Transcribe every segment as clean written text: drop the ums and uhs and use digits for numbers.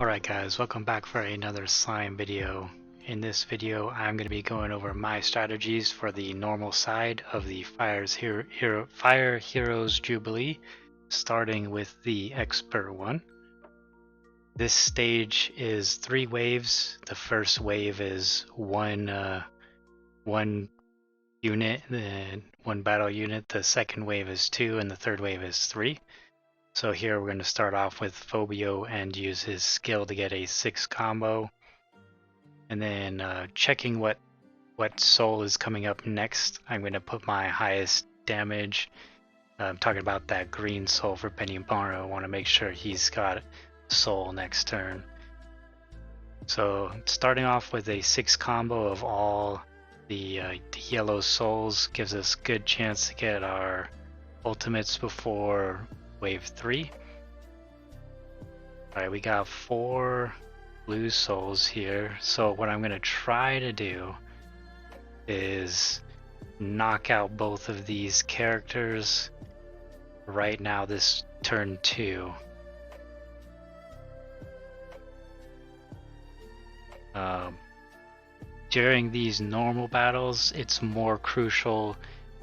Alright guys, welcome back for another slime video. In this video I'm going to be going over my strategies for the normal side of the Fire Heroes Jubilee, starting with the Expert one. This stage is 3 waves. The first wave is one unit, then one battle unit. The second wave is 2, and the third wave is 3. So here we're going to start off with Phobio and use his skill to get a 6 combo. And then checking what soul is coming up next, I'm going to put my highest damage. I'm talking about that green soul for Benimaru. I want to make sure he's got soul next turn. So starting off with a 6 combo of all the yellow souls gives us good chance to get our ultimates before wave 3. Alright, we got 4 blue souls here. So what I'm going to try to do is knock out both of these characters right now this turn 2. During these normal battles, it's more crucial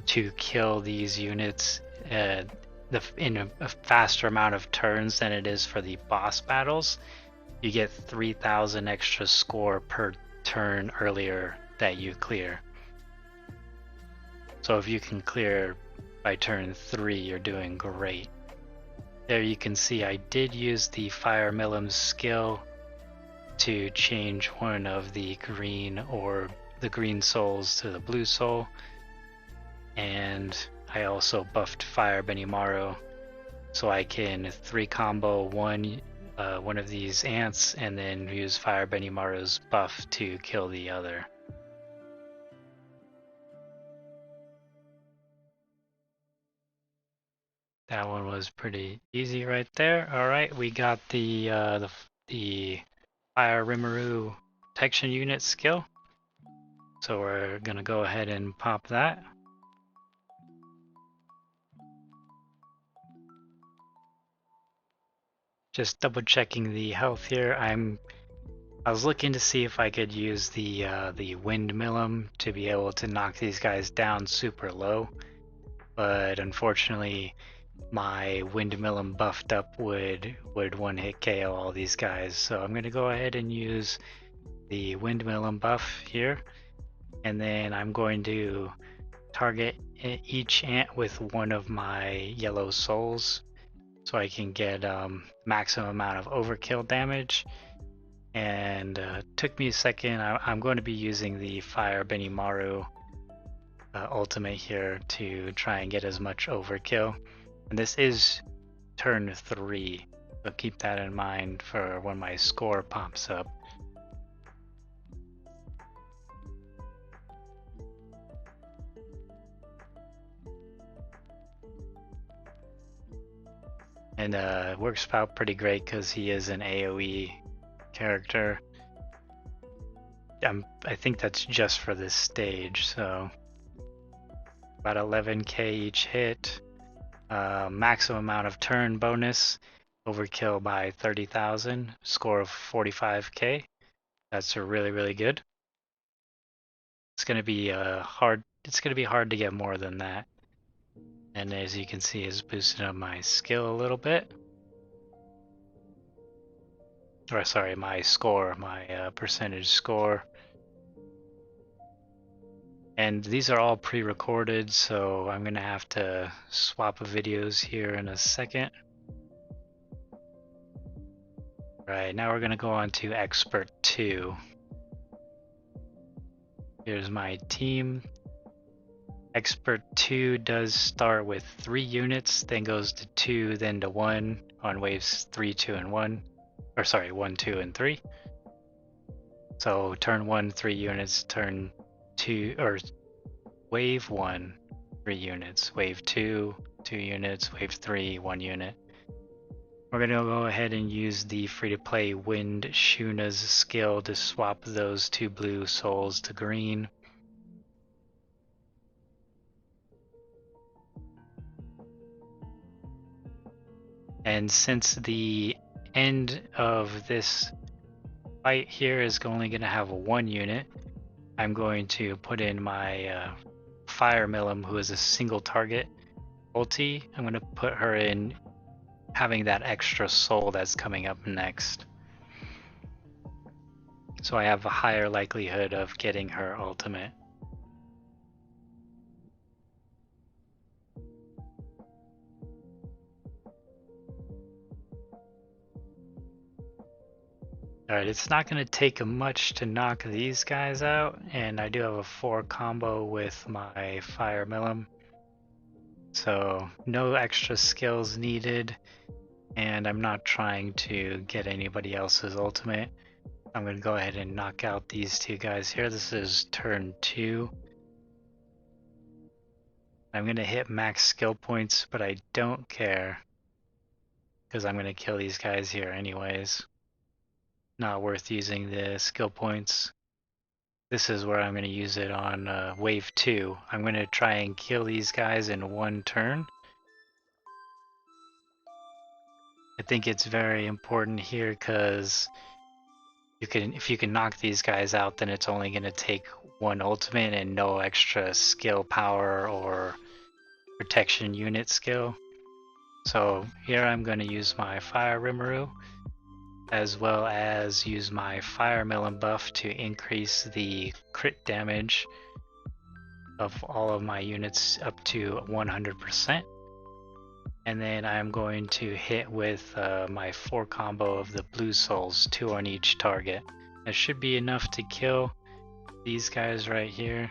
to kill these units in a faster amount of turns than it is for the boss battles. You get 3,000 extra score per turn earlier that you clear. So if you can clear by turn 3, you're doing great. There you can see I did use the Fire Millim's skill to change one of the green souls to the blue soul, and I also buffed Fire Benimaru, so I can 3 combo one of these ants and then use Fire Benimaru's buff to kill the other. That one was pretty easy right there. Alright, we got the Fire Rimuru protection unit skill. So we're gonna go ahead and pop that. Just double checking the health here. I was looking to see if I could use the Windmill to be able to knock these guys down super low, but unfortunately my Windmill buffed up would one hit KO all these guys. So I'm gonna go ahead and use the Windmill buff here, and then I'm going to target each ant with one of my yellow souls so I can get maximum amount of overkill damage. And took me a second. I'm going to be using the Fire Benimaru ultimate here to try and get as much overkill. And this is turn 3, so keep that in mind for when my score pops up. And it works out pretty great because he is an AoE character. I think that's just for this stage, so about 11k each hit. Maximum amount of turn bonus, overkill by 30,000, score of 45k. That's really good. It's gonna be hard. It's gonna be hard to get more than that. And as you can see, it's boosted up my skill a little bit. Or sorry, my score, my percentage score. And these are all pre-recorded, so I'm gonna have to swap videos here in a second. Right, now we're gonna go on to Expert 2. Here's my team. Expert 2 does start with 3 units, then goes to 2, then to 1 on waves 3, 2, and 1. Or sorry, 1, 2, and 3. So turn 1, 3 units, turn 2, or wave 1, 3 units, wave 2, 2 units, wave 3, 1 unit. We're going to go ahead and use the free-to-play Wind Shuna's skill to swap those 2 blue souls to green. And since the end of this fight here is only going to have one unit. I'm going to put in my Fire Millum, who is a single target ulti. I'm going to put her in having that extra soul that's coming up next. So I have a higher likelihood of getting her ultimate. Alright, it's not going to take much to knock these guys out, and I do have a 4 combo with my Fire Millum. So no extra skills needed, and I'm not trying to get anybody else's ultimate. I'm going to go ahead and knock out these two guys here. This is turn 2. I'm going to hit max skill points, but I don't care because I'm going to kill these guys here anyways. Not worth using the skill points. This is where I'm going to use it on wave 2. I'm going to try and kill these guys in one turn. I think it's very important here because if you can knock these guys out, then it's only going to take one ultimate and no extra skill power or protection unit skill. So here I'm going to use my Fire Rimuru, as well as use my Fire Millum buff to increase the crit damage of all of my units up to 100%. And then I'm going to hit with my 4 combo of the blue souls, 2 on each target. That should be enough to kill these guys right here.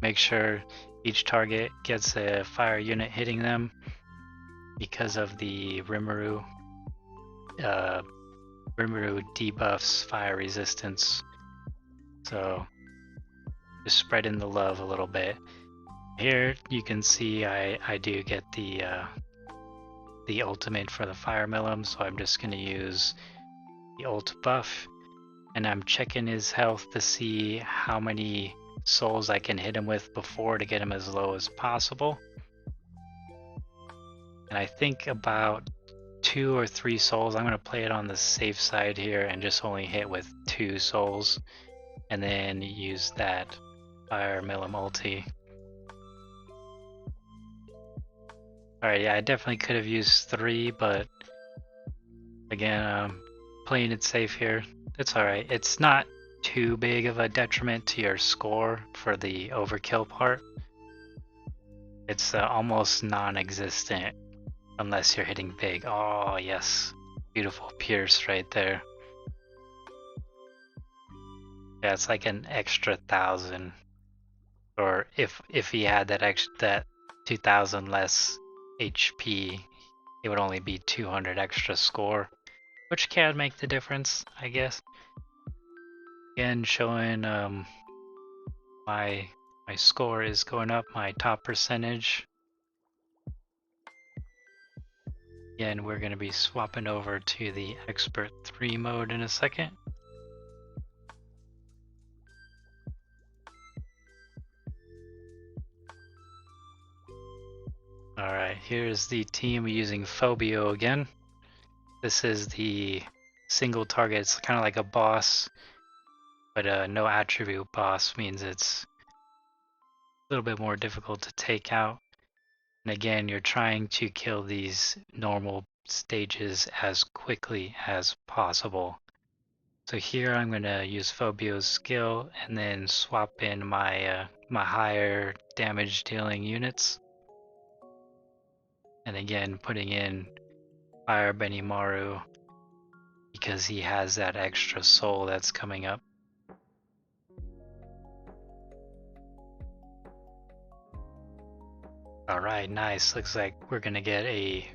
Make sure each target gets a fire unit hitting them because of the Rimuru. Rimuru debuffs fire resistance. So just spreading the love a little bit. Here you can see I do get the ultimate for the Fire Millum, so I'm just going to use the ult buff, and I'm checking his health to see how many souls I can hit him with before to get him as low as possible. And I think about 2 or 3 souls. I'm going to play it on the safe side here and just only hit with 2 souls, and then use that Fire Millum ulti. Alright, yeah, I definitely could have used 3, but again, I'm playing it safe here. It's alright. It's not too big of a detriment to your score for the overkill part. It's almost non-existent unless you're hitting big. Oh, yes. Beautiful pierce right there. Yeah, it's like an extra 1,000. Or if he had that 2,000 less HP, it would only be 200 extra score, which can make the difference, I guess. Again, showing my score is going up, my top percentage. Again, we're going to be swapping over to the Expert 3 mode in a second. Alright, here's the team using Phobio again. This is the single target. It's kind of like a boss, but no attribute boss means it's a little bit more difficult to take out. And again, you're trying to kill these normal stages as quickly as possible. So here I'm going to use Phobio's skill and then swap in my my higher damage dealing units. And again, putting in Fire Benimaru because he has that extra soul that's coming up. Alright, nice. Looks like we're gonna get a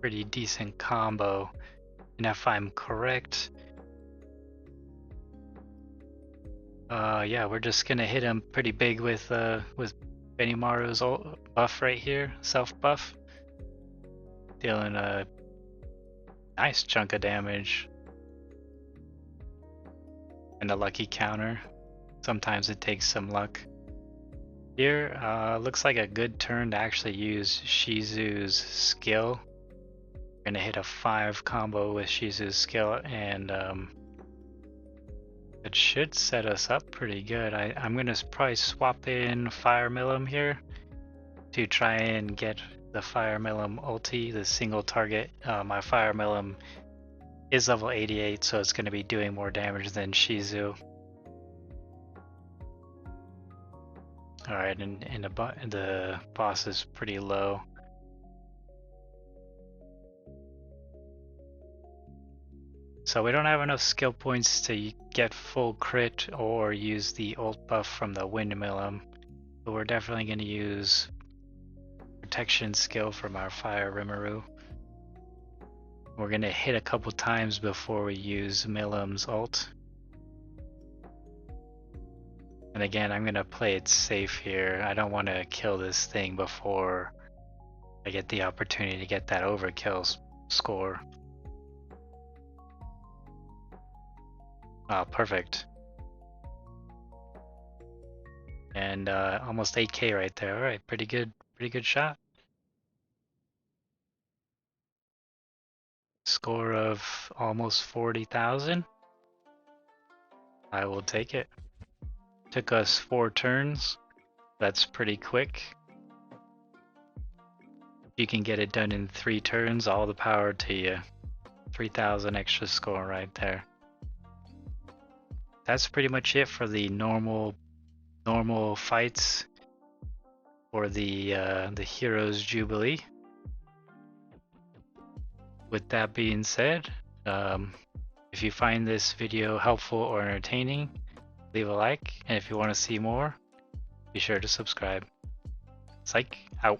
pretty decent combo. And if I'm correct, yeah, we're just gonna hit him pretty big with Benimaru's buff right here, self buff. Dealing a nice chunk of damage. And a lucky counter. Sometimes it takes some luck. Here, looks like a good turn to actually use Shizu's skill. We're gonna hit a 5 combo with Shizu's skill, and it should set us up pretty good. I'm gonna probably swap in Fire Milim here to try and get the Fire Milim ulti, the single target. My Fire Milim is level 88, so it's gonna be doing more damage than Shizu. Alright, and the boss is pretty low. So we don't have enough skill points to get full crit or use the ult buff from the Windmill, but we're definitely going to use protection skill from our Fire Rimuru. We're going to hit a couple times before we use Milim's ult. And again, I'm going to play it safe here. I don't want to kill this thing before I get the opportunity to get that overkill score. Oh, perfect. And almost 8k right there. All right, pretty good shot. Score of almost 40,000. I will take it. Took us 4 turns. That's pretty quick. You can get it done in 3 turns. All the power to you. 3,000 extra score right there. That's pretty much it for the normal fights for the Heroes Jubilee. With that being said, if you find this video helpful or entertaining, leave a like, and if you want to see more, be sure to subscribe. Psych out.